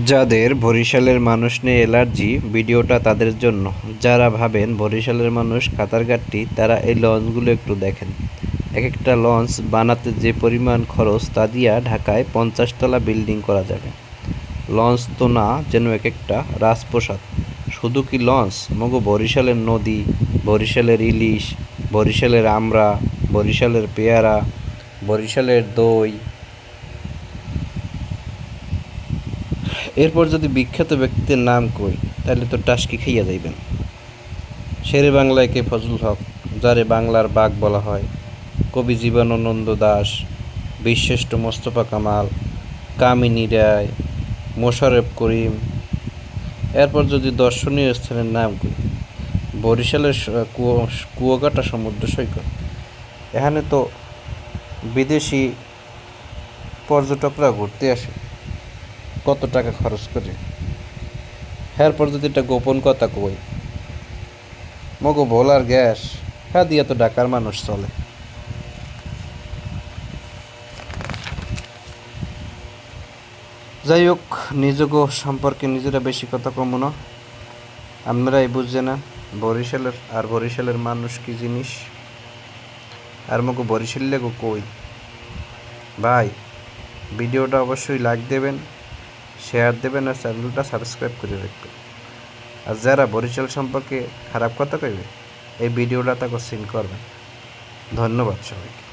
যাদের বরিশালের মানুষ নিয়ে অ্যালার্জি, ভিডিওটা তাদের জন্য। যারা ভাবেন বরিশালের মানুষ কাতারগাট্টি, তারা এই লঞ্চগুলো একটু দেখেন। এক একটা লঞ্চ বানাতে যে পরিমাণ খরচ, তা দিয়া ঢাকায় 50 তলা বিল্ডিং করা যাবে। লঞ্চ তো না, যেন এক একটা রাজপ্রাসাদ। শুধু কি লঞ্চ, মগো বরিশালের নদী, বরিশালের ইলিশ, বরিশালের আমড়া, বরিশালের পেয়ারা, বরিশালের দই। এরপর যদি বিখ্যাত ব্যক্তিদের নাম কই, তাহলে তো টাসকি খাইয়া যাইবেন। শেরে বাংলায় কে ফজলুল হক, যারে বাংলার বাঘ বলা হয়, কবি জীবনানন্দ দাশ, বীরশ্রেষ্ঠ মোস্তফা কামাল, কামিনী রায়, মোশাররফ করিম। এরপর যদি দর্শনীয় স্থানের নাম কই, বরিশালের কুয়াকাটা সমুদ্র সৈকত। এখানে তো বিদেশি পর্যটকরা ঘুরতে আসে, কত টাকা খরচ করে। এরপর যদি একটা গোপন কথা কই, মগো ভোলার গ্যাস, হ্যাঁ দিয়া তো ঢাকার মানুষ চলে। যাই হোক, নিজগো সম্পর্কে নিজেরা বেশি কথা কম না, আপনারাই বুঝছে না বরিশালের মানুষ কি জিনিস। আর মগো বরিশালে গো কই ভাই, ভিডিওটা অবশ্যই লাইক দেবেন, শেয়ার দেবেন, আর চ্যানেলটা সাবস্ক্রাইব করে রাখবেন। আর যারা বরিশাল সম্পর্কে খারাপ কথা কইবে, এই ভিডিওটা তাকে সিন করবেন। ধন্যবাদ সবাইকে।